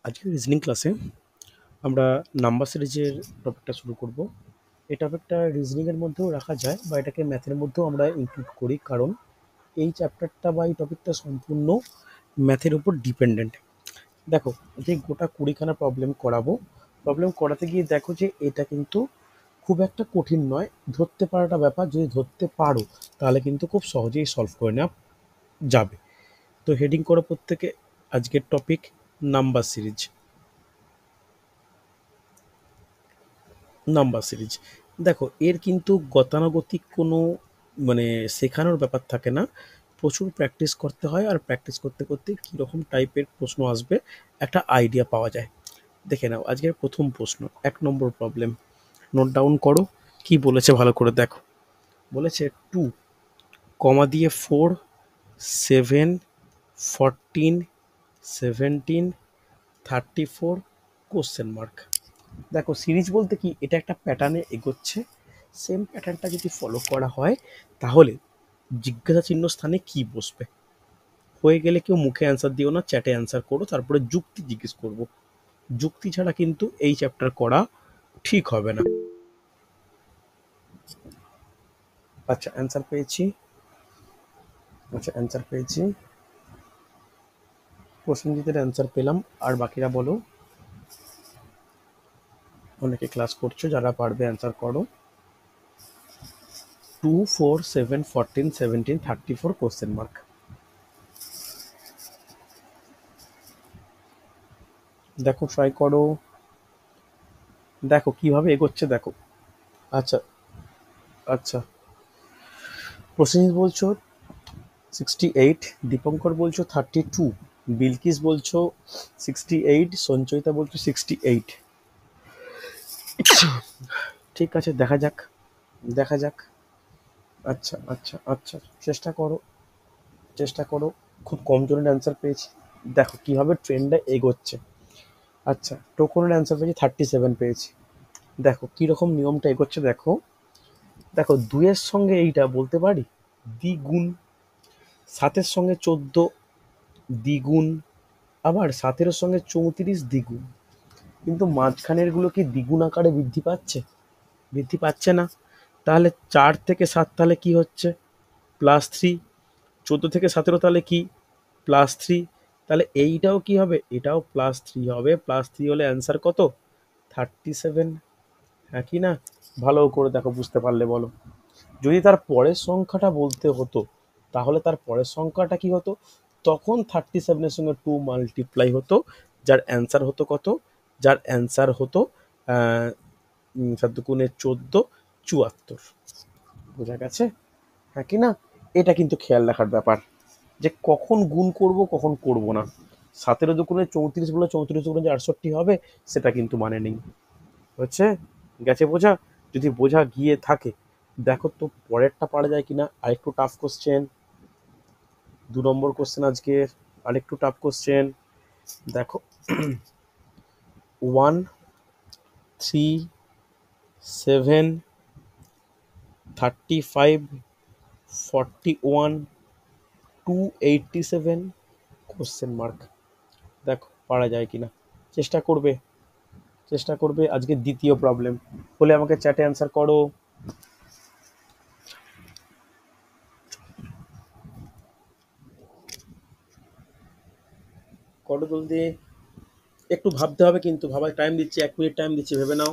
আজকের রিজনিং ক্লাসে আমরা নাম্বার সিরিজের টপিকটা শুরু করব। এই টপিকটা রিজনিংয়ের মধ্যেও রাখা যায় বা এটাকে ম্যাথের মধ্যেও আমরা ইনক্লুড করি, কারণ এই চ্যাপ্টারটা বা এই টপিকটা সম্পূর্ণ ম্যাথের উপর ডিপেন্ডেন্ট। দেখো, যে গোটা 20খানা প্রবলেম করাবো, প্রবলেম করাতে গিয়ে দেখো যে এটা কিন্তু খুব একটা কঠিন নয়, ধরতে পারাটা ব্যাপার। যদি ধরতে পারো তাহলে কিন্তু খুব সহজেই সলভ করে নেওয়া যাবে। তো হেডিং করো প্রত্যেকে, আজকের topic number series. Number series, দেখো এর কিন্তু গতানুগতিক কোনো মানে শেখানোর ব্যাপার থাকে না, প্রচুর প্র্যাকটিস করতে হয়। আর প্র্যাকটিস করতে করতে কীরকম টাইপের প্রশ্ন আসবে একটা আইডিয়া পাওয়া যায়। দেখে নাও আজকের প্রথম প্রশ্ন, 1 নম্বর প্রবলেম। নোট ডাউন করো, কি বলেছে ভালো করে দেখো। বলেছে 2, কমা দিয়ে 4, 7, 14, 17, 34, কোশ্চেন মার্ক। দেখো সিরিজ বলতে কি, এটা একটা প্যাটার্নে এগোচ্ছে। সেম প্যাটার্নটা যদি ফলো করা হয় তাহলে জিজ্ঞাসা চিহ্ন স্থানে কি বসবে। হয়ে গেলে কেউ মুখে অ্যান্সার দিও না, চ্যাটে অ্যান্সার করো, তারপরে যুক্তি জিজ্ঞেস করব। যুক্তি ছাড়া কিন্তু এই চ্যাপ্টার করা ঠিক হবে না। আচ্ছা অ্যান্সার পেয়েছি, প্রসেনজিতের অ্যান্সার পেলাম। আর বাকিরা বলো, অনেকে ক্লাস করছো, যারা পারবে অ্যান্সার করো। 2, 4, 7, 14, 17, 34, কোশ্চেন মার্ক। দেখো ট্রাই করো, দেখো কিভাবে এগোচ্ছে দেখো। আচ্ছা আচ্ছা, প্রসেনজিৎ বলছো 68, দীপঙ্কর বলছো 32, বিলকিস বলছো 68, সঞ্চয়িতা বলছো 68। ঠিক আছে, দেখা যাক, দেখা যাক। আচ্ছা আচ্ছা আচ্ছা, চেষ্টা করো, চেষ্টা করো। খুব কম জনের অ্যান্সার পেয়েছি, দেখো কিভাবে ট্রেন্ডটা এগোচ্ছে। আচ্ছা, টোকনের অ্যান্সার পেয়েছি 37 পেয়েছি। দেখো কীরকম নিয়মটা এগোচ্ছে দেখো। দেখো 2-এর সঙ্গে এইটা বলতে পারি দ্বিগুণ, 7-এর সঙ্গে 14 দ্বিগুণ, আবার 17-এর সঙ্গে 34 দ্বিগুণ। কিন্তু মাঝখানেরগুলো কি দ্বিগুণ আকারে বৃদ্ধি পাচ্ছে? বৃদ্ধি পাচ্ছে না। তাহলে 4 থেকে 7 তাহলে কি হচ্ছে? +3। 14 থেকে 17 তাহলে কি? +3। তাহলে এইটাও কি হবে? এটাও +3 হবে। +3 হলে অ্যান্সার কত? 37। হ্যাঁ কি না? ভালো করে দেখো, বুঝতে পারলে বলো। যদি তার পরের সংখ্যাটা বলতে হতো তাহলে তার পরের সংখ্যাটা কি হতো? তখন 37-এর সঙ্গে 2 মাল্টিপ্লাই হতো, যার অ্যান্সার হতো কত? যার অ্যান্সার হতো 7×14, 74। বোঝা গেছে? হ্যাঁ কি না? এটা কিন্তু খেয়াল রাখার ব্যাপার, যে কখন গুণ করব কখন করব না। 17×2 = 34 বলে 34×2 = 68 হবে, সেটা কিন্তু মানে নেই। হচ্ছে? গেছে বোঝা? যদি বোঝা গিয়ে থাকে, দেখো তো পরেরটা পারা যায় কিনা। আরেকটু টাফ কোশ্চেন, 2 নম্বর কোশ্চেন আজকের, আরেকটু টাফ কোশ্চেন। দেখো 1, 3, 7, 35, 41, 287, কোশ্চেন মার্ক। দেখো পারা যায় কিনা, চেষ্টা করবে, চেষ্টা করবে। আজকে দ্বিতীয় প্রবলেম হলে আমাকে চ্যাটে অ্যান্সার করো। করো জলদি, একটু ভাবতে হবে কিন্তু, ভাবার টাইম দিচ্ছি, 1 মিনিট টাইম দিচ্ছি, ভেবে নাও।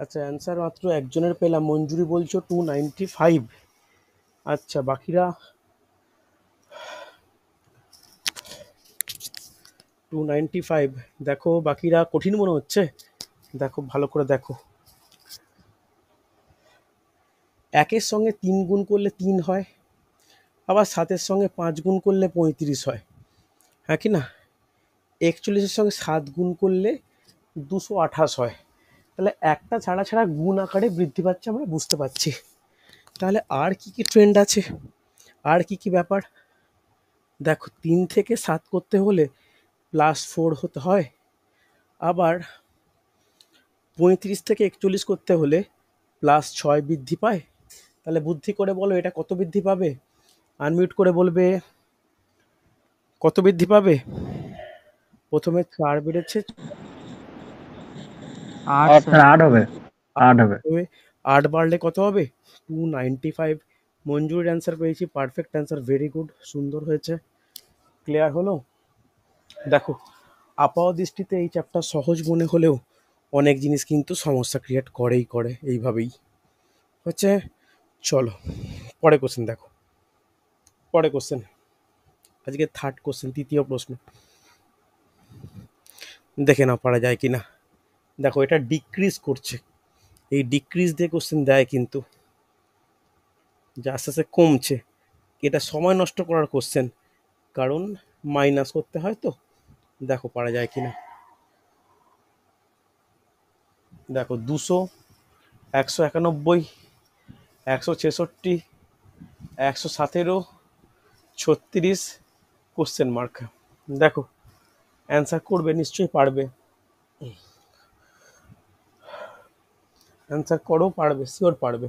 আচ্ছা, অ্যান্সার মাত্র একজনের পেলাম, মঞ্জুরি বলছো 295। আচ্ছা, বাকিরা 295। দেখো বাকিরা কঠিন মনে হচ্ছে, দেখো ভালো করে দেখো। একের সঙ্গে 3 গুণ করলে 3 হয়, আবার 7-এর সঙ্গে 5 গুণ করলে 35 হয়, হ্যাঁ কি না? 41-এর সঙ্গে 7 গুণ করলে 228 হয়। তাহলে একটা ছাড়া ছাড়া গুণ আকারে বৃদ্ধি পাচ্ছে, আমরা বুঝতে পারছি। তাহলে আর কি কি ট্রেন্ড আছে, আর কি কি ব্যাপার? দেখো 3 থেকে 7 করতে হলে +4 হতে হয়, আবার 35 থেকে 41 করতে হলে +6 বৃদ্ধি পায়। তাহলে বুদ্ধি করে বলো এটা কত বৃদ্ধি পাবে? আনমিউট করে বলবে কত বৃদ্ধি পাবে। প্রথমে 4 বেড়েছে, 8 স্যার স্যার। 8 হবে, 8 হবে। 8 বাড়লে কত হবে? 295। মঞ্জুর অ্যান্সার পেয়েছি, পারফেক্ট অ্যান্সার, ভেরি গুড, সুন্দর হয়েছে। ক্লিয়ার হলো? দেখো আপাত দৃষ্টিতে এই চ্যাপ্টার সহজ মনে হলেও অনেক জিনিস কিন্তু সমস্যা ক্রিয়েট করেই করে, এইভাবেই হচ্ছে। চলো পরে কোশ্চেন দেখো, পরে কোশ্চেন, আজকে থার্ড কোশ্চেন, তৃতীয় প্রশ্ন দেখে নাও পারা যায় কি না। দেখো এটা ডিক্রিজ করছে, এই ডিক্রিজ দিয়ে কোশ্চেন দেয় কিন্তু, যে আস্তে আস্তে কমছে। এটা সময় নষ্ট করার কোশ্চেন, কারণ মাইনাস করতে হয় তো। দেখো পারা যায় কি না। দেখো 200, 191, 166, 117, 36, কোশ্চেন মার্ক। দেখো অ্যান্সার করবে, নিশ্চয়ই পারবে, অ্যান্সার করো, পারবে, শিওর পারবে।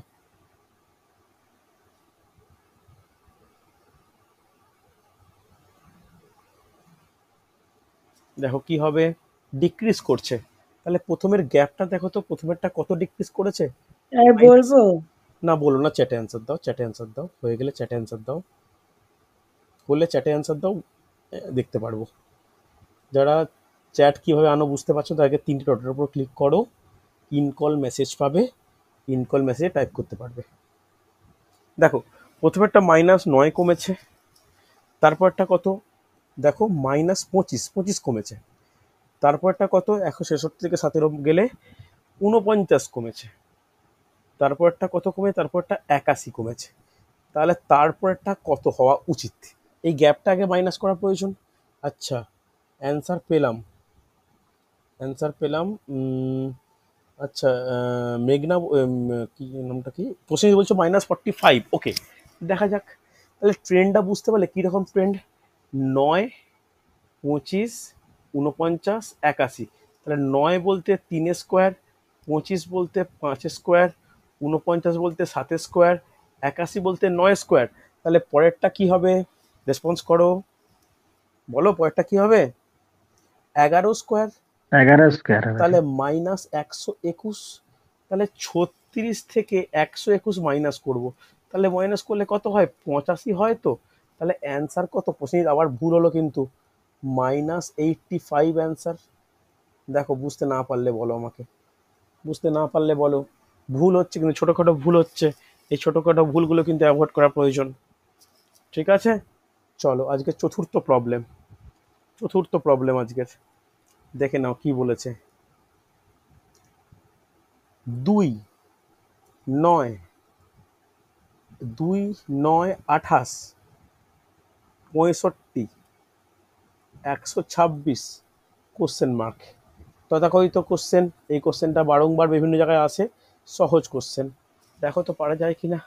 দেখো কি হবে, ডিক্রিজ করছে। তাহলে প্রথমের গ্যাপটা দেখো তো, প্রথমেরটা কত ডিক্রিজ করেছে? মাইনাস। বলবো না বলো না, চ্যাটে অ্যান্সার দাও, চ্যাটে অ্যান্সার দাও, হয়ে গেলে চ্যাটে অ্যান্সার দাও, বললে চ্যাটে অ্যান্সার দাও, দেখতে পারবো। যারা চ্যাট কীভাবে আনো বুঝতে পারছো, তাদেরকে 3টে ডটের উপর ক্লিক করো, ইনকল মেসেজ পাবে, ইনকল মেসেজে টাইপ করতে পারবে। দেখো প্রথমেরটা -9 কমেছে, তারপরটা কত দেখো -25, 25 কমেছে, তারপরটা কত 166 থেকে 17 গেলে 49 কমেছে, তারপরটা কত কমে, তারপরটা 81 কমেছে। তাহলে তারপরটা কত হওয়া উচিত? এই গ্যাপটা আগে মাইনাস করা প্রয়োজন। আচ্ছা, অ্যান্সার পেলাম, অ্যান্সার পেলাম। আচ্ছা, মেঘনা, কি নামটা, কি প্রসেস বলছো -45। ওকে, দেখা যাক। তাহলে ট্রেন্ডটা বুঝতে পারলে কীরকম ট্রেন্ড, 9, 25, 49, 81। তাহলে 9 বলতে 3 স্কোয়ার, 25 বলতে 5 স্কোয়ার, 49 বলতে 7 স্কোয়ার, 81 বলতে 9 স্কোয়ার। তাহলে পরেরটা কি হবে? রেসপন্স করো, বলো পরেরটা কি হবে? 11 স্কোয়ার। 11 স্কোয়ার হবে তাহলে স্যার। -121। তাহলে 36 থেকে 121 মাইনাস করব, তাহলে মাইনাস করলে কত হয়? 85 হয় তো। তাহলে অ্যান্সার কত? প্রশ্ন আবার ভুল হলো কিন্তু, -85 অ্যান্সার। দেখো বুঝতে না পারলে বলো আমাকে, বুঝতে না পারলে বলো। ভুল হচ্ছে কিন্তু, ছোটোখাটো ভুল হচ্ছে, এই ছোটোখাটো ভুলগুলো কিন্তু অ্যাভয়েড করা প্রয়োজন। ঠিক আছে, চলো আজকে চতুর্থ প্রবলেম, চতুর্থ প্রবলেম আজকের, দেখে নাও কি বলেছে। 2, 9, 2, 9, 28, 65, 126, কোশ্চেন মার্ক। তথাকথিত কোশ্চেন, এই কোশ্চেনটা বারংবার বিভিন্ন জায়গায় আসে, সহজ কোশ্চেন। দেখো তো পারা যায় কি না।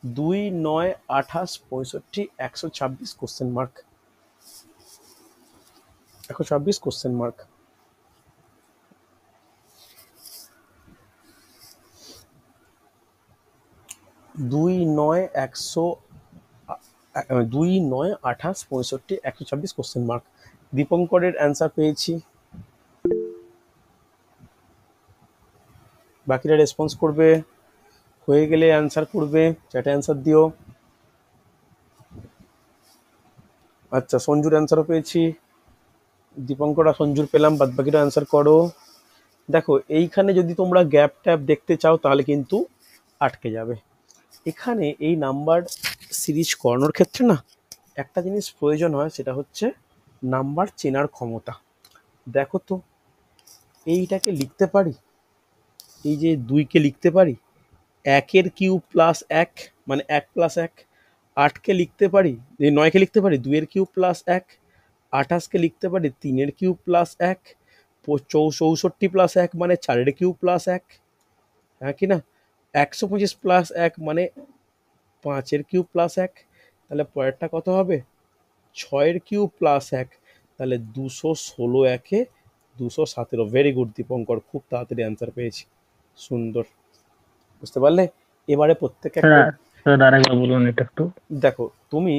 2, 9, 28, 65, 126, কোশ্চেন মার্ক, 126, কোশ্চেন মার্ক। দুই নয় 28, 65, 126, কোশ্চেন মার্ক। দীপঙ্করের অ্যান্সার পেয়েছি, বাকিরা রেসপন্স করবে, হয়ে গেলে অ্যান্সার করবে, চ্যাটে অ্যান্সার দিও। আচ্ছা, সঞ্জুর অ্যান্সারও পেয়েছি, দীপঙ্কর আর সঞ্জুর পেলাম, বাদবাকিরা অ্যান্সার করো। দেখো এইখানে যদি তোমরা গ্যাপ ট্যাপ দেখতে চাও তাহলে কিন্তু আটকে যাবে। এখানে এই নাম্বার সিরিজ করানোর ক্ষেত্রে না একটা জিনিস প্রয়োজন হয়, সেটা হচ্ছে নাম্বার চেনার ক্ষমতা। দেখো তো, এইটাকে লিখতে পারি, এই যে 2কে লিখতে পারি 1-এর কিউব প্লাস 1 মানে 1 প্লাস 1, 8কে লিখতে পারি, এই 9কে লিখতে পারি 2-এর কিউব প্লাস 1, 28কে লিখতে পারি 3-এর কিউব প্লাস 1, 64 প্লাস 1 মানে 4-এর কিউব প্লাস 1, হ্যাঁ কি না, 125 প্লাস 1 মানে 5-এর কিউব প্লাস 1, তাহলে পরেরটা কত হবে 6-এর কিউব প্লাস 1, তাহলে 216 একে 217। ভেরি গুড দীপঙ্কর, খুব তাড়াতাড়ি অ্যান্সার পেয়েছি, সুন্দর, বুঝতে পারলে। এবারে প্রত্যেকে একটা, স্যার স্যার আরেকবার বলুন এটা একটু। দেখো তুমি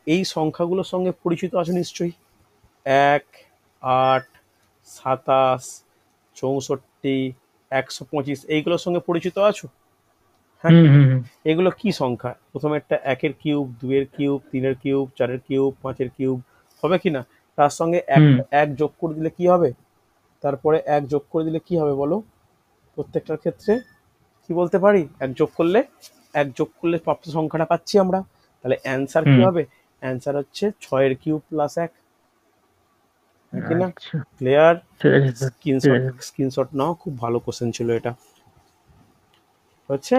এই সংখ্যাগুলোর সঙ্গে পরিচিত আছো নিশ্চয়ই, 1, 8, 27, 64, 125, এইগুলোর সঙ্গে পরিচিত আছো? হ্যাঁ কি হুম না? হুম হুম। এগুলো কি সংখ্যা? প্রথমে একটা 1-এর কিউব, 2-এর কিউব, 3-এর কিউব, 4-এর কিউব, 5-এর কিউব, হবে কি না? তার সঙ্গে হুম। একটা 1 যোগ করে দিলে কি হবে? তারপরে 1 যোগ করে দিলে কি হবে বলো? প্রত্যেকটার ক্ষেত্রে কি বলতে পারি? 1 যোগ করলে প্রাপ্ত সংখ্যাটা পাচ্ছি আমরা। তাহলে অ্যান্সার কি হুম। হবে? অ্যান্সার হচ্ছে 6-এর কিউব প্লাস 1, হ্যাঁ কি না? আচ্ছা, ক্লিয়ার? ঠিক আছে স্যার, ঠিক স্ক্রিনশট, আছে। স্ক্রিনশট নাও, খুব ভালো কোশ্চেন ছিল এটা, হচ্ছে।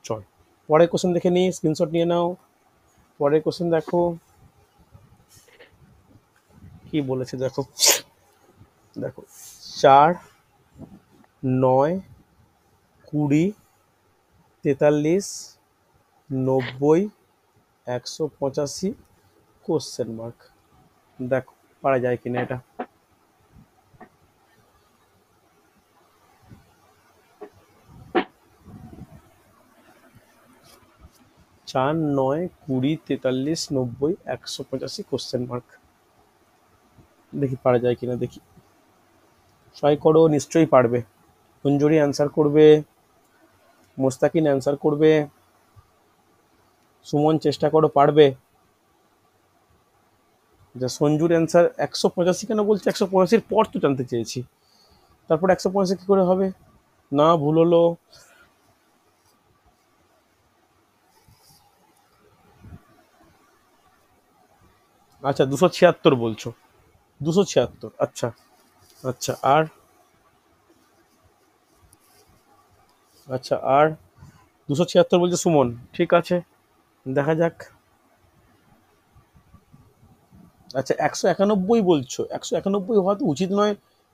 চল পরের কোশ্চেন দেখে নিই, স্ক্রিনশট নিয়ে নাও। পরের কোশ্চেন দেখো কি বলেছে, দেখো দেখো 4, 9, 20, 43, 90, 185, কোশ্চেন মার্ক। দেখো পারা যায় কিনা এটা। 4, 9, 20, 43, 90, 185, কোশ্চেন মার্ক। দেখি পারা যায় কিনা, দেখি, ট্রাই করো, নিশ্চয়ই পারবে। মঞ্জুরি অ্যান্সার করবে, মোস্তাকিন অ্যান্সার করবে, সুমন চেষ্টা করো, পারবে। যা সঞ্জুর অ্যান্সার 185 কেন বলছে? 185 পর তো জানতে চেয়েছি, তারপর 185 কি করে হবে? না, ভুল হলো। আচ্ছা 276 বলছো, 276, আচ্ছা আচ্ছা, আর আচ্ছা আর 276 বলছে সুমন, ঠিক আছে, দেখা যাক। আচ্ছা 191 বলছো, 191 হওয়া তো উচিত নয়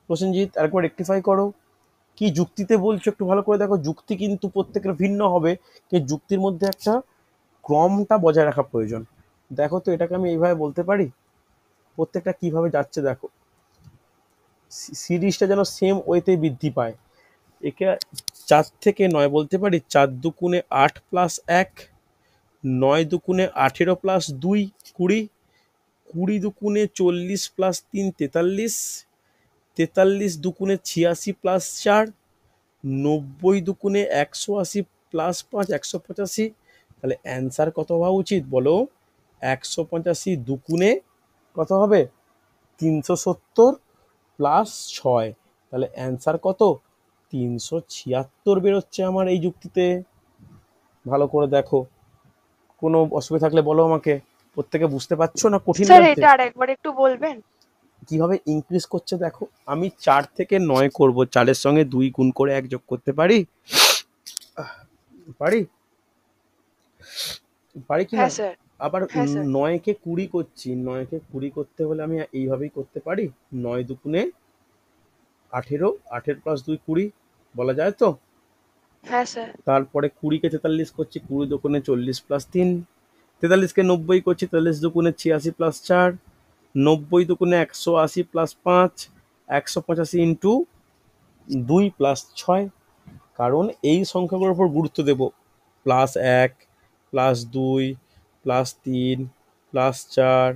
প্রসেনজিৎ, আরেকবার রেকটিফাই করো। কি যুক্তিতে বলছো একটু ভালো করে দেখো, যুক্তি কিন্তু প্রত্যেকের ভিন্ন হবে, কিন্তু যুক্তির মধ্যে একটা ক্রমটা বজায় রাখা প্রয়োজন। দেখো তো এটাকে আমি এইভাবে বলতে পারি, প্রত্যেকটা কিভাবে যাচ্ছে দেখো, সিরিজটা যেন সেম ওয়েতে বৃদ্ধি পায়। একে 4 থেকে 9 বলতে পারি 4 দুগুণে 8 প্লাস 1, 9 দুগুণে 18 প্লাস 2 20, 20 দুগুণে 40 প্লাস 3 43, 43 দুগুণে 86 প্লাস 4, 90 দুগুণে 180 প্লাস 5 185। তাহলে অ্যান্সার কত হওয়া উচিত বলো? 185 দুগুণে কত হবে? 370 প্লাস 6, তাহলে অ্যান্সার কত? 376 বেরোচ্ছে আমার এই যুক্তিতে। ভালো করে দেখো, কোনো অসুবিধা থাকলে বলো আমাকে। প্রত্যেকে বুঝতে পারছো না কঠিন স্যার লাগছে? এটা আরেকবার একটু বলবেন? কিভাবে ইনক্রিজ করছে দেখো, আমি 4 থেকে 9 করব, 4-এর সঙ্গে 2 গুণ করে 1 যোগ করতে পারি, পারি পারি কি না? হ্যাঁ স্যার। আবার হ্যাঁ স্যার। 9-কে 20 করছি, 9-কে 20 করতে হলে আমি এইভাবেই করতে পারি, 9 দুগুণে 18, 18 প্লাস 2 20, বলা যায় তো? হ্যাঁ স্যার। তারপরে 20-কে 43 করছি, 20 দুগুণে 40 প্লাস 3, 43-কে 90 করছি, 43 দুগুণে 86 প্লাস 4, 90 দুগুণে 180 প্লাস 5, 185 ইন্টু 2 প্লাস 6। কারণ এই সংখ্যাগুলোর উপর গুরুত্ব দেব, plus 1 plus 2 plus 3 plus 4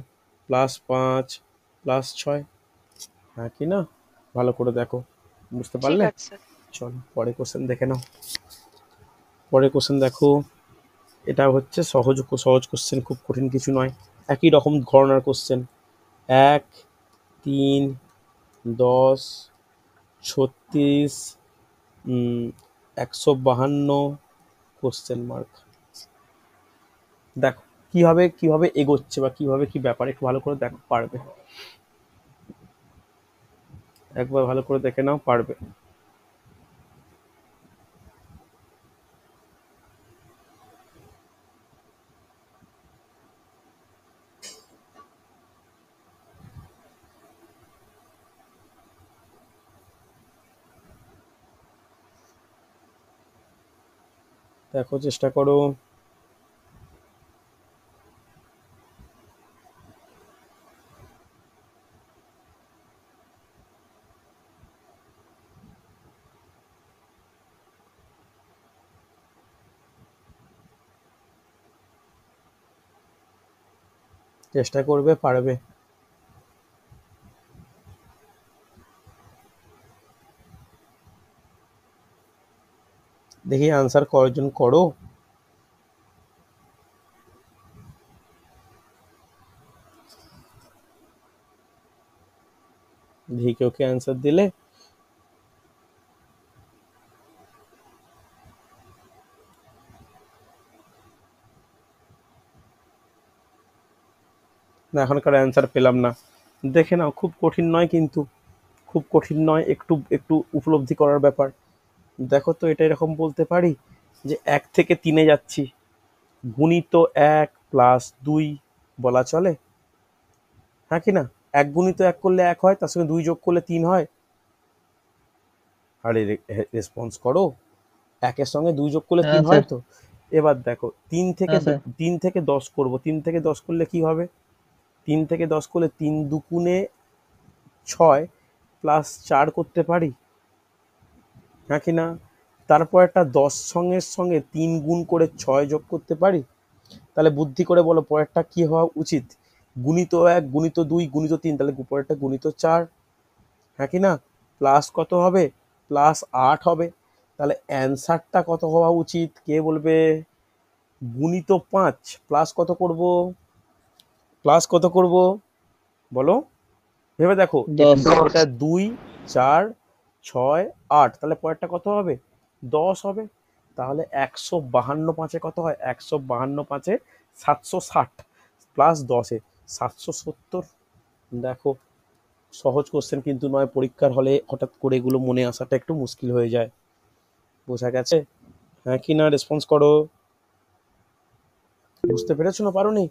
plus 5 plus 6, হ্যাঁ কি না? ভালো করে দেখো, বুঝতে ঠিক পারলে? আছে স্যার। চলো পরে কোশ্চেন দেখে নাও। পরে কোশ্চেন দেখো, এটা হচ্ছে সহজ সহজ কোশ্চেন, খুব কঠিন কিছু নয়, একই রকম ধরনের কোশ্চেন। 1, 3, 10, 36, 152 question mark. দেখো কিভাবে কিভাবে এগোচ্ছে বা কিভাবে কি ব্যাপার, একটু ভালো করে দেখো, পারবে। একবার ভালো করে দেখে নাও, পারবে। দেখো, চেষ্টা করো। চেষ্টা করবে, পারবে। দেখি আনসার কয়জন করো। দেখি কেউ কে আনসার দিলে। না, এখনকার অ্যান্সার পেলাম না। দেখে নাও, খুব কঠিন নয় কিন্তু, খুব কঠিন নয়, একটু একটু উপলব্ধি করার ব্যাপার। দেখো তো, এটা এরকম বলতে পারি যে 1 থেকে 3-এ যাচ্ছি, গুণিত 1 প্লাস 2 বলা চলে, হ্যাঁ কি না? 1 গুণিত 1 করলে 1 হয়, তার সঙ্গে 2 যোগ করলে 3 হয়। আরে রেসপন্স করো, 1-এর সঙ্গে 2 যোগ করলে 3 হ্যাঁ হয় স্যার। তো। এবার দেখো, 3 থেকে হ্যাঁ স্যার। 3 থেকে 10 করব, 3 থেকে 10 করলে কি হবে? 3 থেকে 10 করলে 3 দুগুণে 6 প্লাস 4 করতে পারি, হ্যাঁ কি না? তারপর একটা 10 সঙ্গে সঙ্গে 3 গুণ করে 6 যোগ করতে পারি। তাহলে বুদ্ধি করে বলো পরেরটা কি হওয়া উচিত? গুণিত 1, গুণিত 2, গুণিত 3, তাহলে পরেরটা গুণিত 4, হ্যাঁ কি না? প্লাস কত হবে? প্লাস 8 হবে। তাহলে অ্যান্সারটা কত হওয়া উচিত, কে বলবে? গুণিত 5 প্লাস কত করব? প্লাস কত করব বলো, ভেবে দেখো। এটা 10। এটা 2, 4, 6, 8, তাহলে পরেরটা কত হবে? 10 হবে। তাহলে 152 5-এ কত হয়? 152 5-এ 760 প্লাস 10-এ 770। দেখো, সহজ কোশ্চেন কিন্তু নয়, পরীক্ষার হলে হঠাৎ করে এগুলো মনে আসাটা একটু মুশকিল হয়ে যায়। বোঝা গেছে? হ্যাঁ কি না? রেসপন্স করো। বুঝতে পেরেছো না পারোনি?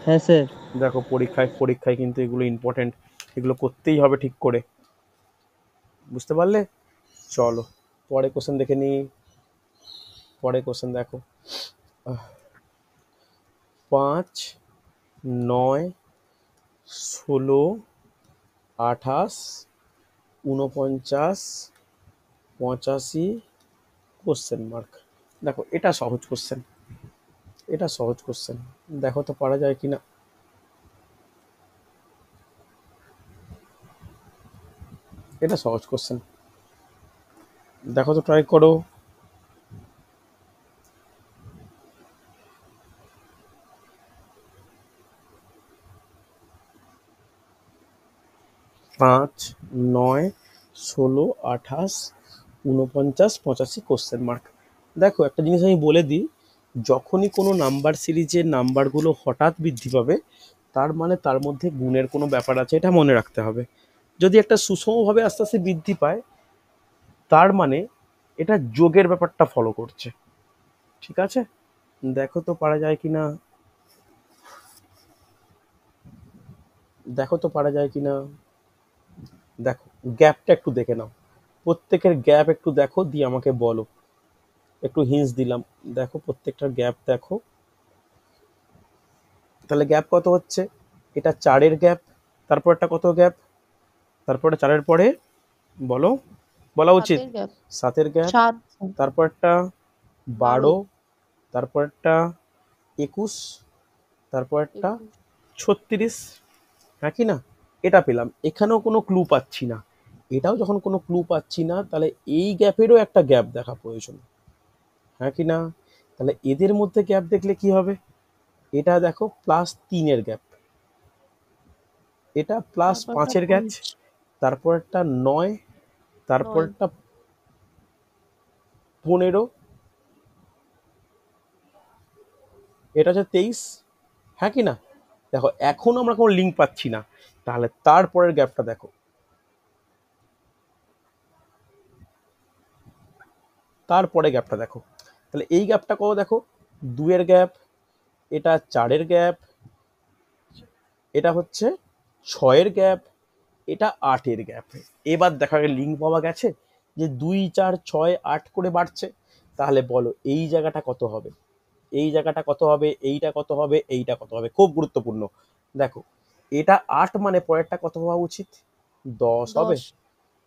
হ্যাঁ স্যার। দেখো, পরীক্ষায় পরীক্ষায় কিন্তু এগুলো ইম্পর্টেন্ট, এগুলো করতেই হবে ঠিক করে। বুঝতে পারলে? চলো পরে কোশ্চেন দেখে নি। পরে কোশ্চেন দেখো। 5, 9, 16, 28, 49, 85 কোশ্চেন মার্ক। দেখো, এটা সহজ কোশ্চেন, এটা সহজ কোশ্চেন। দেখো তো পারা যায় কিনা। এটা সহজ কোশ্চেন, দেখো তো, ট্রাই করো। 5, 9, 16, 28, 49, 85 কোশ্চেন মার্ক। দেখো, একটা জিনিস আমি বলে দিই, যখনই কোনো নাম্বার সিরিজের নাম্বারগুলো হঠাৎ বৃদ্ধি পাবে, তার মানে তার মধ্যে গুণের কোনো ব্যাপার আছে, এটা মনে রাখতে হবে। যদি একটা সুষমভাবে আস্তে আস্তে বৃদ্ধি পায়, তার মানে এটা যোগের ব্যাপারটা ফলো করছে। ঠিক আছে? দেখো তো পারা যায় কিনা, দেখো তো পারা যায় কিনা। দেখো, গ্যাপটা একটু দেখে নাও, প্রত্যেকের গ্যাপ একটু দেখো, দিয়ে আমাকে বলো। একটু হিন্টস দিলাম, দেখো প্রত্যেকটার গ্যাপ দেখো। তাহলে গ্যাপ কত হচ্ছে? এটা 4-এর গ্যাপ, তারপর একটা কত গ্যাপ, তারপরে 4-এর পরে বলো, বলা উচিত। 7-এর গ্যাপ। 7-এর গ্যাপ, 7। তারপর একটা 12। 12, তারপর একটা 21, তারপর একটা 21। 36, হ্যাঁ কি না? এটা পেলাম। এখানেও কোনো ক্লু পাচ্ছি না, এটাও যখন কোনো ক্লু পাচ্ছি না, তাহলে এই গ্যাপেরও একটা গ্যাপ দেখা প্রয়োজন, হ্যাঁ কি না? তাহলে এদের মধ্যে গ্যাপ দেখলে কি হবে? এটা দেখো +3-এর গ্যাপ, এটা তারপর একটা +5-এর গ্যাপ, 5। তারপর একটা 9, তারপরটা 15, এটা হচ্ছে 23, হ্যাঁ কি না? দেখো এখন আমরা কোনো লিঙ্ক পাচ্ছি না, তাহলে তারপরের গ্যাপটা দেখো, তারপরে গ্যাপটা দেখো, তাহলে এই গ্যাপটা কত দেখো, 2-এর গ্যাপ, এটা 4-এর গ্যাপ, এটা হচ্ছে 6-এর গ্যাপ, এটা 8-এর গ্যাপ। এবার দেখা গেল লিঙ্ক পাওয়া গেছে যে 2, 4, 6, 8 করে বাড়ছে, তাহলে বলো এই জায়গাটা কত হবে, এই জায়গাটা কত হবে, এইটা কত হবে, এইটা কত হবে, খুব গুরুত্বপূর্ণ। দেখো এটা 8 মানে পরেরটা কত হওয়া উচিত, 10 হবে।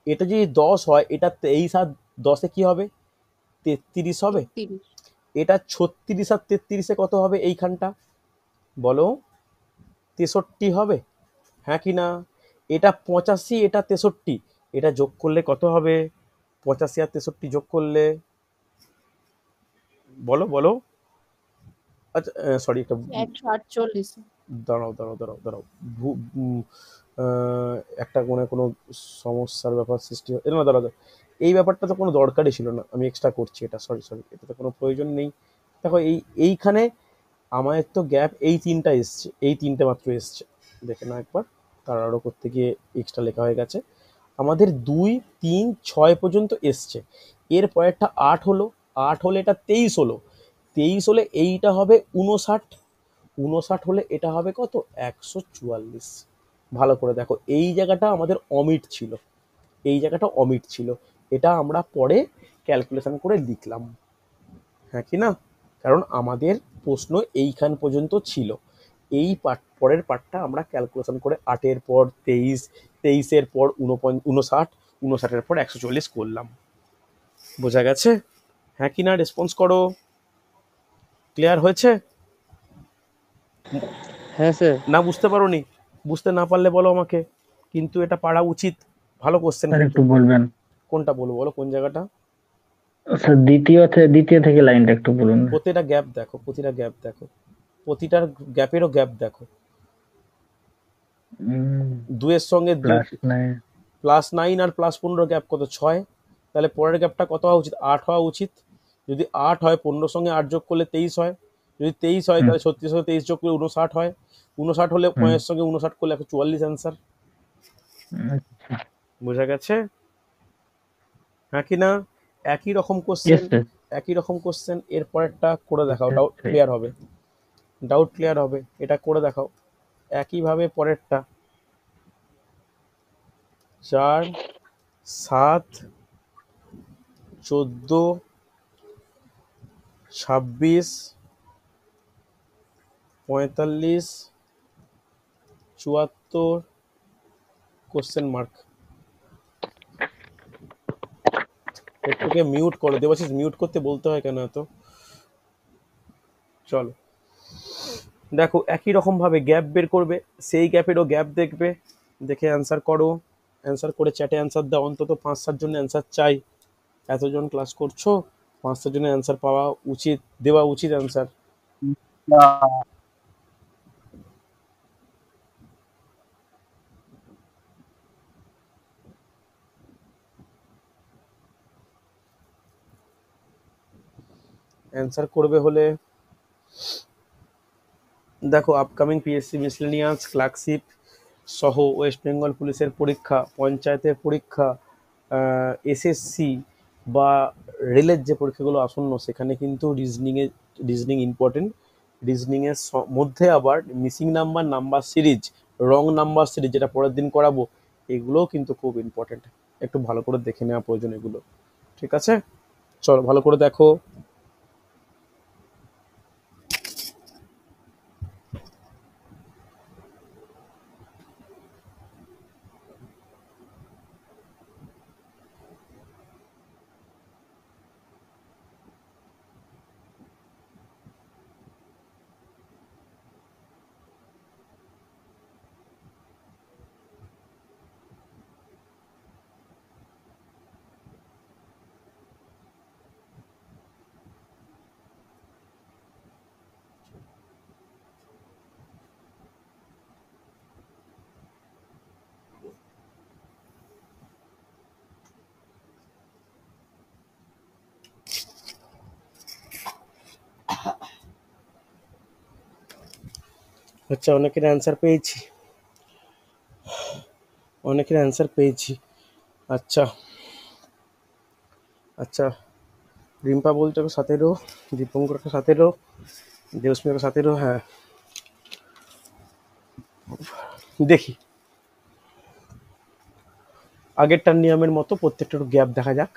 এটা যদি 10 হয়, এটা 23 আর 10-এ কি হবে, 33 হবে। এটা 36 আর 33-এ কত হবে এইখানটা, বলো 63 হবে, হ্যাঁ কি না? এটা 85, এটা 63, এটা যোগ করলে কত হবে, 85 আর 63 যোগ করলে, বলো বলো। আচ্ছা সরি, একটা 148। দাঁড়াও দাঁড়াও দাঁড়াও দাঁড়াও, উম, একটা কোনো সমস্যার ব্যাপার সৃষ্টি হয় না, দাঁড়াও দাঁড়াও। এই ব্যাপারটা তো কোনো দরকারই ছিল না, আমি এক্সট্রা করছি এটা, সরি সরি, এটা তো কোনো প্রয়োজন নেই। দেখো এইখানে আমাদের তো গ্যাপ এই 3টা এসছে, এই 3টে মাত্র এসছে, দেখে না একবার, তাড়াহুড়ো করতে গিয়ে এক্সট্রা লেখা হয়ে গেছে। আমাদের 2, 3, 6 পর্যন্ত এসছে, এর পরেরটা 8 হলো, 8 হলে এটা 23 হলো, 23 হলে এইটা হবে 59, 59 হলে এটা হবে কত, 144। ভালো করে দেখো, এই জায়গাটা আমাদের অমিট ছিল, এই জায়গাটা অমিট ছিল, এটা আমরা পরে ক্যালকুলেশন করে লিখলাম, হ্যাঁ কি না? কারণ আমাদের প্রশ্ন এইখান পর্যন্ত ছিল, এই পরের পার্টটা আমরা ক্যালকুলেশন করে 8-এর পর 23, 23-এর পর 59, 59-এর পর 144 করলাম। বোঝা গেছে, হ্যাঁ কি না? রেসপন্স করো, ক্লিয়ার হয়েছে? হ্যাঁ স্যার। না বুঝতে পারোনি? বুঝতে না পারলে বলো আমাকে, কিন্তু এটা পারা উচিত, ভালো কোশ্চেন স্যার কিন্তু। একটু বলবেন। কোনটা বলো, বলো কোন জায়গাটা? স্যার দ্বিতীয় থেকে লাইনটা একটু বলুন না। প্রতিটা গ্যাপ দেখো, প্রতিটা গ্যাপ দেখো, প্রতিটার গ্যাপেরও গ্যাপ দেখো। 2-এর সঙ্গে +9 +9 আর +15 গ্যাপ কত, 6, তাহলে পরের গ্যাপটা কত হওয়া উচিত, 8 হওয়া উচিত। যদি 8 হয়, 15 সঙ্গে 8 যোগ করলে 23 হয়, যদি 23 হয় তাহলে 36 সঙ্গে 23 যোগ করলে 59 হয়, 59 হলে 5-এর সঙ্গে 59 করলে 144 অ্যান্সার। আচ্ছা। বোঝা গেছে, হ্যাঁ কি না? একই রকম ইয়েস কোশ্চেন, স্যার। একই রকম কোশ্চেন, এর পরেরটা করে দেখাও, ডাউট ক্লিয়ার হবে, ডাউট ক্লিয়ার হবে, এটা করে দেখাও একইভাবে পরেরটা। 4, 7, 14, 26, 45, 74, কোশ্চেন মার্ক। একটুকে মিউট করো দেবাশিস, মিউট করতে বলতে হয় কেন এত? চলো দেখো, একই রকম ভাবে গ্যাপ বের করবে, সেই গ্যাপেরও গ্যাপ দেখবে, দেখে অ্যান্সার করো, অ্যান্সার করে চ্যাটে অ্যান্সার দাও, অন্তত 5-7 জনের অ্যান্সার চাই, এতজন ক্লাস করছো, 5-7 জনের অ্যান্সার পাওয়া উচিত, দেওয়া উচিত অ্যান্সার। অ্যান্সার করবে হলে দেখো, আপকামিং পিএসসি মিসলেনিয়াস, ক্লার্কশিপ সহ ওয়েস্ট বেঙ্গল পুলিশের পরীক্ষা, পঞ্চায়েতের পরীক্ষা, এসএসসি বা রেলের যে পরীক্ষাগুলো আসন্ন, সেখানে কিন্তু রিজনিং ইম্পর্টেন্ট। রিজনিংয়ের মধ্যে আবার missing number, number series, wrong number series, যেটা পরের দিন করাবো, এগুলোও কিন্তু খুব ইম্পর্টেন্ট, একটু ভালো করে দেখে নেওয়া প্রয়োজন এগুলো, ঠিক আছে? চলো ভালো করে দেখো। আচ্ছা, অনেকের অ্যান্সার পেয়েছি, অনেকের অ্যান্সার পেয়েছি। আচ্ছা আচ্ছা, রিম্পা বলছে 17, দীপঙ্কর 17, দেবস্মিতা 17। হ্যাঁ, দেখি আগেরটার নিয়মের মতো প্রত্যেকটা একটু গ্যাপ দেখা যাক।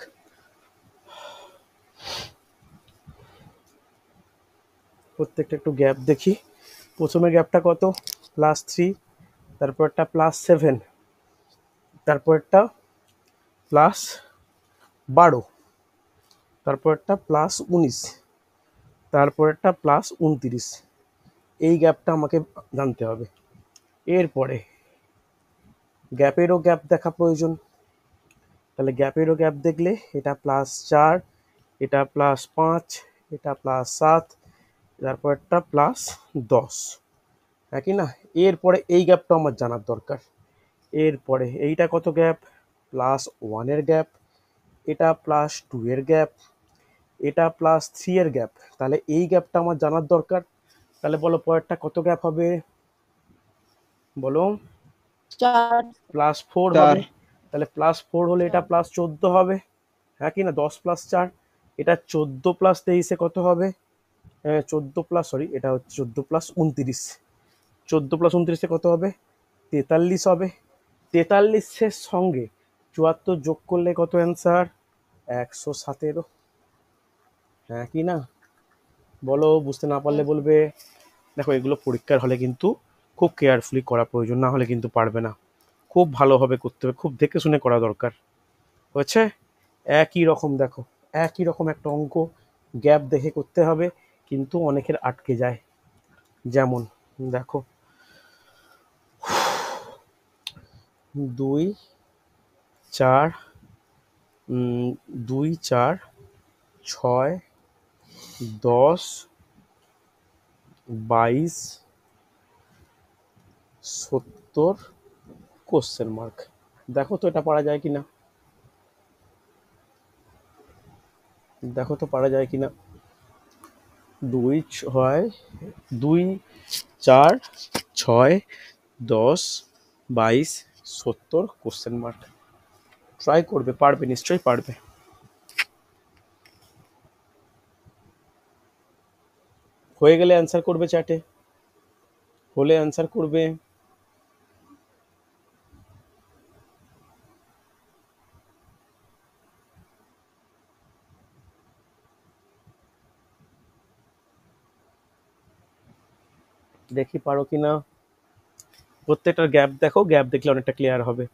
প্রত্যেকটা একটু গ্যাপ দেখি। প্রথমে গ্যাপটা কত? +3, তারপরটা +7, তারপরটা +12, তারপরটা +19, তারপরটা +29। এই গ্যাপটা আমাকে জানতে হবে। এরপরে গ্যাপেরও গ্যাপ দেখা প্রয়োজন। তাহলে গ্যাপেরও গ্যাপ দেখলে এটা +4, এটা +5, এটা +7, তারপরটা +10, একই না? এরপরে এই গ্যাপটা আমার জানার দরকার। এরপরে এইটা কত গ্যাপ? +1 এর গ্যাপ, এটা +2 এর গ্যাপ, এটা +3 এর গ্যাপ। তাহলে এই গ্যাপটা আমার জানার দরকার। তাহলে বলো পরেরটা কত গ্যাপ হবে? বলো। 4 +4 4 হবে। তাহলে +4 হলে এটা +14 হবে, হ্যাঁ কি না? 10 + 4, এটা 14 + 23 কত হবে? 14 প্লাস, সরি, এটা হচ্ছে 14 + 29। 14 + 29 কত হবে? 43 হবে। 43-এর সঙ্গে 74 যোগ করলে কত অ্যান্সার? 117। হ্যাঁ কি না? বলো, বুঝতে না পারলে বলবে। দেখো, এগুলো পরীক্ষার হলে কিন্তু খুব কেয়ারফুলি করা প্রয়োজন, না হলে কিন্তু পারবে না। খুব ভালোভাবে করতে হবে, খুব দেখে শুনে করা দরকার। হচ্ছে একই রকম, দেখো একই রকম একটা অঙ্ক গ্যাপ দেখে করতে হবে, কিন্তু অনেকের আটকে যায়। যেমন দেখো 2, 4, 2, 4, 6, 10, 22, 70, কোশ্চেন মার্ক। দেখো তো এটা পারা যায় কিনা, দেখো তো পারা যায় কিনা। 2, 6, 2, 4, 6, 10, 22, 70, কোশ্চেন মার্ক। ট্রাই করবে, পারবে, নিশ্চয়ই পারবে। হয়ে গেলে অ্যান্সার করবে চ্যাটে, হলে অ্যান্সার করবে। দেখি পারো কিনা। প্রত্যেকটার গ্যাপ দেখো, গ্যাপ দেখলে অনেকটা ক্লিয়ার হবে।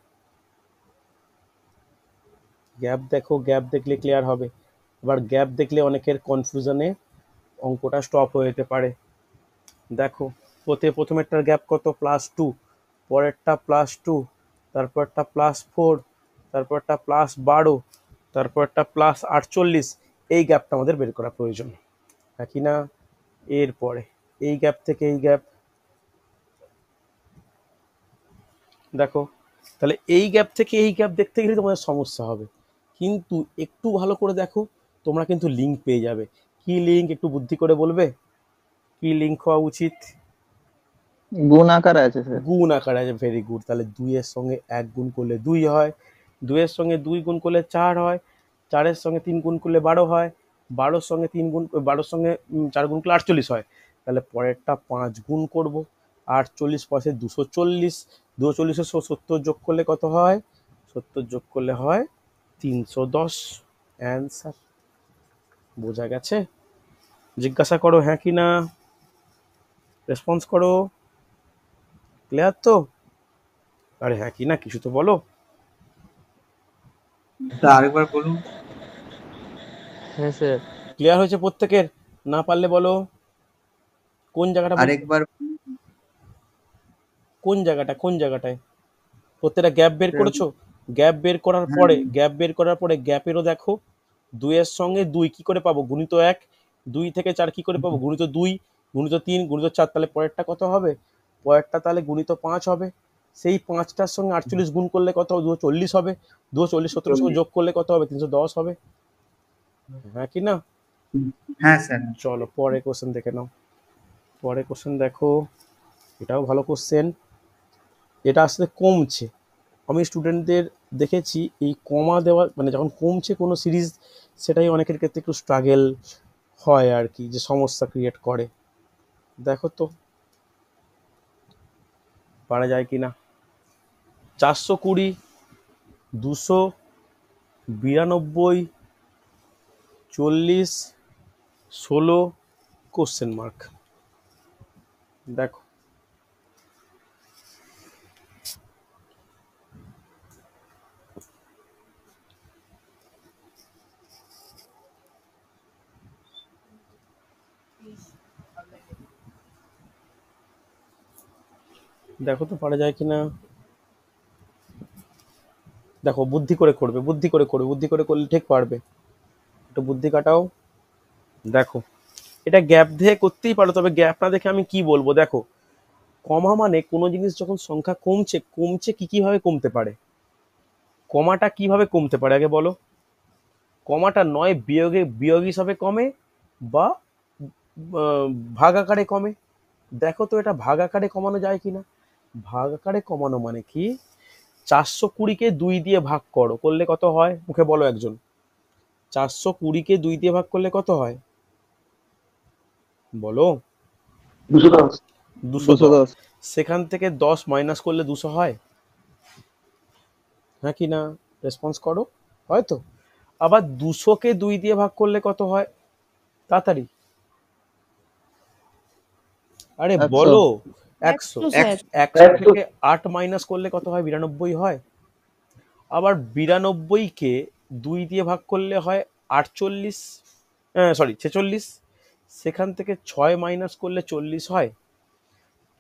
গ্যাপ দেখো, গ্যাপ দেখলে ক্লিয়ার হবে। এবার গ্যাপ দেখলে অনেকের কনফিউশনে অঙ্কটা স্টপ হয়ে যেতে পারে। দেখো, প্রথমেরটার গ্যাপ কত? +2, পরেরটা +2, তারপরটা +4, তারপরটা +12, তারপরটা +48। এই গ্যাপটা আমাদের বের করা প্রয়োজন, একই না? এরপরে এই গ্যাপ থেকে এই গ্যাপ দেখো। তাহলে এই গ্যাপ থেকে এই গ্যাপ দেখতে গেলে তোমাদের সমস্যা হবে, কিন্তু একটু ভালো করে দেখো, তোমরা কিন্তু লিঙ্ক পেয়ে যাবে। কি লিঙ্ক একটু বুদ্ধি করে বলবে? কি লিঙ্ক হওয়া উচিত? গুণ আকারে আছে স্যার। গুণ আকারে আছে, ভেরি গুড। তাহলে 2 এর সঙ্গে 1 গুণ করলে 2 হয়, 2 এর সঙ্গে 2 গুণ করলে 4 হয়, 4 এর সঙ্গে 3 গুণ করলে 12 হয়, 12 সঙ্গে 3 গুণ, 12 সঙ্গে 4 গুণ করলে 48 হয়। তাহলে পরেরটা 5 গুণ করব, 48 পাশে 240, 240-এর 70 যোগ করলে কত হয়? 70 যোগ করলে হয় 310। অ্যান্সার বোঝা গেছে? জিজ্ঞাসা করো হ্যাঁ কি না, রেসপন্স করো। ক্লিয়ার তো? আরে হ্যাঁ কি না কিছু তো বলো। স্যার আরেকবার বলুন। হ্যাঁ স্যার। ক্লিয়ার হয়েছে প্রত্যেকের? না পারলে বলো কোন জায়গাটা আরেকবার কোন জায়গাটা, কোন জায়গাটায় প্রত্যেকটা গ্যাপ বের স্যার, করেছো? গ্যাপ বের করার হ্যাঁ পরে, গ্যাপ বের করার পরে গ্যাপেরও দেখো। 2 এর সঙ্গে 2 কি করে পাবো? গুণিত 1। 2 থেকে 4 কি করে পাবো? গুণিত 2, গুণিত 3, গুণিত 4। তাহলে পরেরটা কত হবে? পরেরটা তাহলে গুণিত 5 হবে। সেই 5টার সঙ্গে 48 গুণ করলে কত হবে? 240 হবে। 240 70 সঙ্গে 40। যোগ করলে কত হবে? 310 হবে, হ্যাঁ কি না? হ্যাঁ স্যার। চলো পরে কোশ্চেন দেখে নাও। পরে কোশ্চেন দেখো। এটাও ভালো কোশ্চেন। এটা আসলে কমছে। আমি স্টুডেন্টদের দেখেছি এই কমা দেওয়া মানে যখন কমছে কোনো সিরিজ, সেটাই অনেকের ক্ষেত্রে একটু স্ট্রাগেল হয় আর কি, যে সমস্যা ক্রিয়েট করে। দেখো তো পারা যায় কি না। 420, 292, 40, 16 কোশ্চেন মার্ক। দেখো দেখো তো পারা যায় কিনা। দেখো বুদ্ধি করে করবে, বুদ্ধি করে করবে, বুদ্ধি করে করলে ঠিক পারবে। একটু বুদ্ধি কাটাও। দেখো এটা গ্যাপ দিয়ে করতেই পারো, তবে গ্যাপ না দেখে আমি কি বলবো। দেখো কমা মানে কোনো জিনিস যখন সংখ্যা কমছে, কমছে কি কিভাবে কমতে পারে, কমাটা কিভাবে কমতে পারে আগে বলো। কমাটা নয় বিয়োগ হিসাবে কমে, বা আহ, ভাগ আকারে কমে। দেখো তো এটা ভাগ আকারে কমানো যায় কিনা। ভাগ আকারে কমানো মানে কি, 420-কে 2 দিয়ে ভাগ করো, করলে কত হয় মুখে বলো একজন। 420-কে 2 দিয়ে ভাগ করলে কত হয় বলো। 210। 210। 210। সেখান থেকে 10 মাইনাস করলে 200 হয়, হ্যাঁ কি না, রেসপন্স করো। হয়তো। আবার 200-কে 2 দিয়ে ভাগ করলে কত হয়, তাড়াতাড়ি, আরে 100। বলো। 100। 100 স্যার। 100 থেকে 8 মাইনাস করলে কত হয়, 92 হয়। আবার 92-কে 2 দিয়ে ভাগ করলে হয় 48, সরি 46। সেখান থেকে 6 মাইনাস করলে 40 হয়।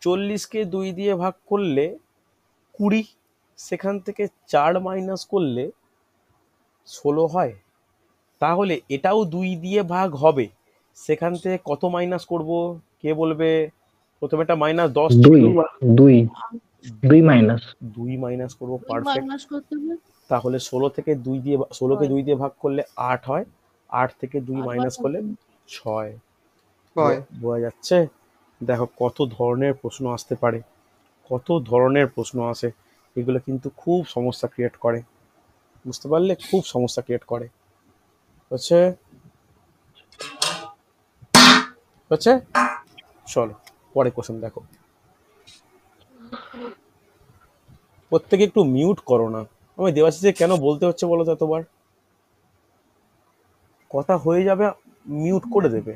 40-কে 2 দিয়ে ভাগ করলে 20। সেখান থেকে 4 মাইনাস করলে 16 হয়। তাহলে এটাও 2 দিয়ে ভাগ হবে, সেখান থেকে কত মাইনাস করব, কে বলবে। প্রথমে এটা -10 ছিল, 2 2 2 মাইনাস 2 মাইনাস করবো, 2 পারফেক্ট। মাইনাস করতে হবে। তাহলে 16-কে 2 দিয়ে ভাগ করলে 8 হয়। 8 থেকে 2 আবার মাইনাস করলে করতে হবে। 6। হয়। বোঝা যাচ্ছে। দেখো কত ধরনের প্রশ্ন আসতে পারে, কত ধরনের প্রশ্ন আসে। এগুলো কিন্তু খুব সমস্যা ক্রিয়েট করে, বুঝতে পারলে, খুব সমস্যা ক্রিয়েট করে। হচ্ছে হচ্ছে চলো পরে কোশ্চেন দেখো। প্রত্যেকে একটু মিউট করো না। আমি দেবাশিসে কেন বলতে হচ্ছে বলো তো এতবার, কথা হয়ে যাবে মিউট করে দেবে।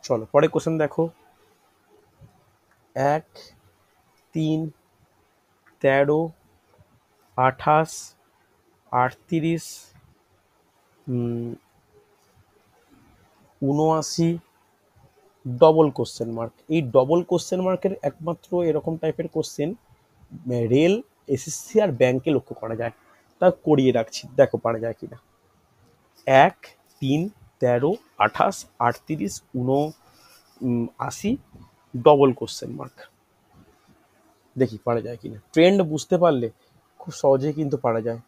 চলো পরে কোশ্চেন দেখো। 1, 3, 13, 28, 38, 79, ডবল কোশ্চেন মার্ক। এই ডবল কোশ্চেন মার্কের একমাত্র এরকম টাইপের কোশ্চেন রেল, এসএসসি আর ব্যাংকে লক্ষ্য করা যায়। তা করিয়ে রাখছি, দেখো পারা যায় কিনা। 1, 3, 13, 28, 38, 79, ডবল কোশ্চেন মার্ক। দেখি পারা যায় কিনা। ট্রেন্ড বুঝতে পারলে খুব সহজেই কিন্তু পারা যায়।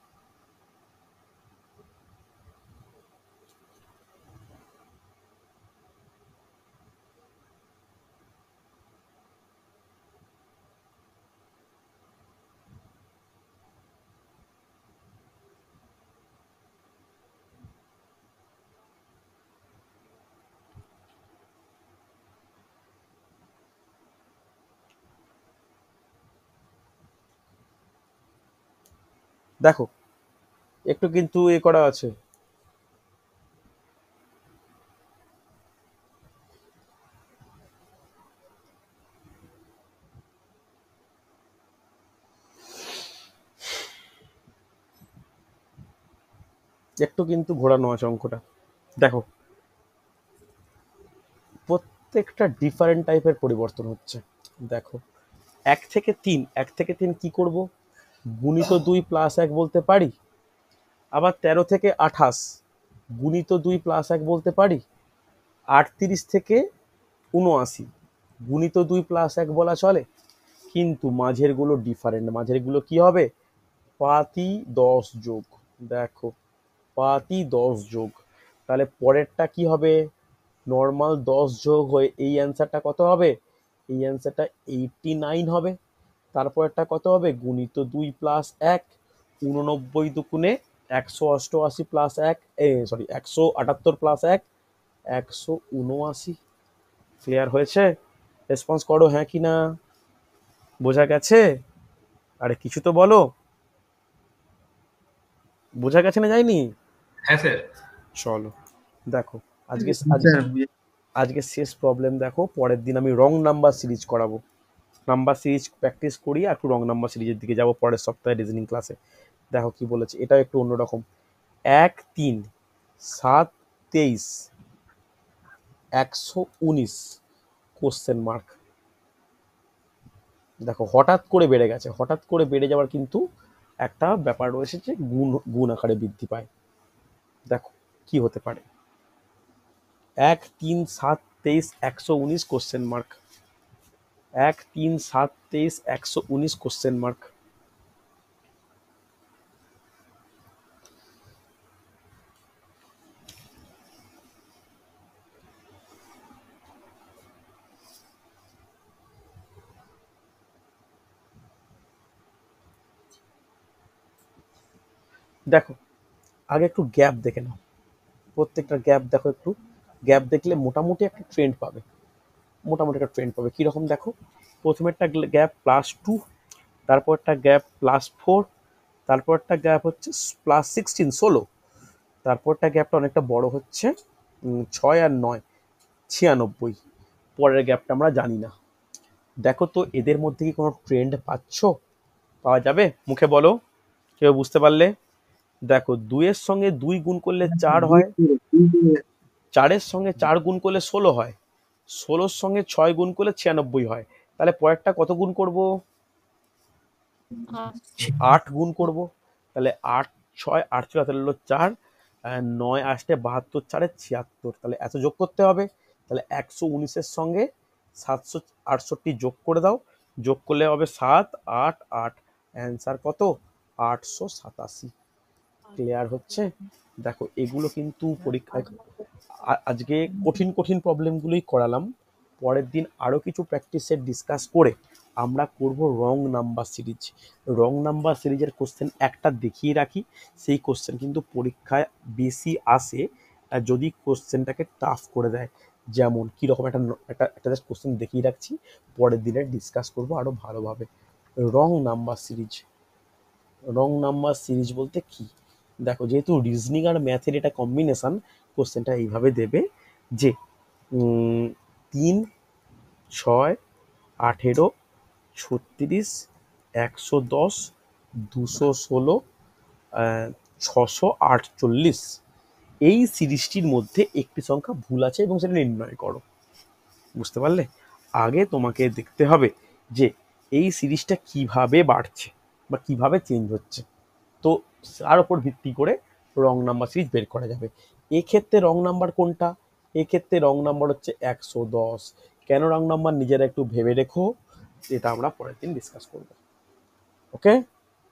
দেখো একটু কিন্তু এ করা আছে। একটু কিন্তু ঘোরানো আছে অঙ্কটা। দেখো প্রত্যেকটা ডিফারেন্ট টাইপের পরিবর্তন হচ্ছে। দেখো 1 থেকে 3 কি করব, গুণিত 2 প্লাস 1 বলতে পারি। আবার 13 থেকে 28 গুণিত 2 প্লাস 1 বলতে পারি। 38 থেকে 79 গুণিত 2 প্লাস 1 বলা চলে। কিন্তু মাঝের গুলো ডিফারেন্ট, মাঝের গুলো কি হবে, পাতি 10 যোগ। দেখো পাতি 10 যোগ, তাহলে পরেরটা কি হবে, নর্মাল 10 যোগ হয়ে এই অ্যান্সারটা কত হবে? এই অ্যান্সারটা 89 হবে। তারপরেরটা কত হবে? গুণিত 2 প্লাস 1, 89 দুগুণে 188 প্লাস 1, 178 প্লাস 1, 179। ক্লিয়ার হয়েছে? রেসপন্স করো হ্যাঁ কি না? বোঝা গেছে? আরে কিছু তো বলো, বোঝা গেছে না যায়নি? হ্যাঁ স্যার। চলো দেখো, আজকে শেষ প্রবলেম দেখো, পরের দিন আমি রং নাম্বার সিরিজ করাবো। নাম্বার সিরিজ প্র্যাকটিস করি, একটু রং নাম্বার সিরিজের দিকে যাবো পরের সপ্তাহে রিজনিং ক্লাসে। দেখো কি বলেছে, এটাও একটু অন্যরকম। 1, 3, 7, 23, 119 কোশ্চেন মার্ক। দেখো হঠাৎ করে বেড়ে গেছে, হঠাৎ করে বেড়ে যাওয়ার কিন্তু একটা ব্যাপার রয়েছে যে গুণ আকারে বৃদ্ধি পায়। দেখো কি হতে পারে, 1, 3, 7, 23, 119 কোশ্চেন মার্ক। 1, 3, 7, 23, 119 question mark. দেখো আগে একটু গ্যাপ দেখে নাও, প্রত্যেকটা গ্যাপ দেখো, একটু গ্যাপ দেখলে মোটামুটি একটা ট্রেন্ড পাবে, মোটামুটি একটা ট্রেন্ড পাবে। কীরকম দেখো, প্রথমেরটা গ্যাপ +2, তারপরটা গ্যাপ +4, তারপরটা গ্যাপ হচ্ছে +16, 16, তারপরটা গ্যাপটা অনেকটা বড় হচ্ছে 6 আর 9, 96। পরের গ্যাপটা আমরা জানি না। দেখো তো এদের মধ্যে কি কোনো ট্রেন্ড পাওয়া যাবে? মুখে বলো, কেউ বুঝতে পারলে। দেখো 2-এর সঙ্গে 2 গুণ করলে 4 হয়, 4-এর সঙ্গে 4 গুণ করলে 16 হয়, 16-র সঙ্গে 6 গুণ করলে 96 হয়। তাহলে পরেরটা কত গুণ করব? 8 গুণ করব। তাহলে 8, 6, 8 ছিল, তাহলে হলো 4, 9 আসতে 72, 4 76, তাহলে এত যোগ করতে হবে। তাহলে 119-এর সঙ্গে 768 যোগ করে দাও, যোগ করলে হবে 7, 8, 8, অ্যান্সার কত? 887। ক্লিয়ার হচ্ছে? দেখো এগুলো কিন্তু পরীক্ষায় আজকে কঠিন কঠিন প্রবলেমগুলোই করালাম। পরের দিন আরও কিছু প্র্যাকটিস সেট ডিসকাস করে আমরা করব wrong number series. Wrong number সিরিজের কোশ্চেন একটা দেখিয়ে রাখি, সেই কোশ্চেন কিন্তু পরীক্ষায় বেশি আসে যদি কোশ্চেনটাকে টাফ করে দেয়। যেমন কীরকম একটা জাস্ট কোশ্চেন দেখিয়ে রাখছি, পরের দিনে ডিসকাস করব আরও ভালোভাবে। Wrong number series, wrong number series বলতে কি? দেখো যেহেতু রিজনিং আর ম্যাথের এটা কম্বিনেশন, কোশ্চেনটা এইভাবে দেবে যে 3, 6, 18, 36, 110, 216, 648, এই সিরিজটির মধ্যে একটি সংখ্যা ভুল আছে এবং সেটা নির্ণয় করো। বুঝতে পারলে? আগে তোমাকে দেখতে হবে যে এই সিরিজটা কিভাবে বাড়ছে বা কিভাবে চেঞ্জ হচ্ছে, তো তার উপর ভিত্তি করে রং নাম্বার সিরিজ বের করা যাবে। এক্ষেত্রে রং নাম্বার কোনটা? এক্ষেত্রে রং নাম্বার হচ্ছে 110। কেন রং নাম্বার নিজেরা একটু ভেবে রেখো, এটা আমরা পরের দিন ডিসকাস করব। ওকে,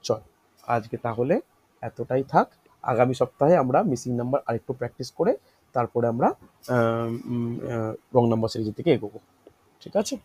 চল আজকে তাহলে এতটাই থাক। আগামী সপ্তাহে আমরা মিসিং নাম্বার আরেকটু প্র্যাকটিস করে তারপরে আমরা রং নাম্বার সিরিজের দিকে এগোবো। ঠিক আছে?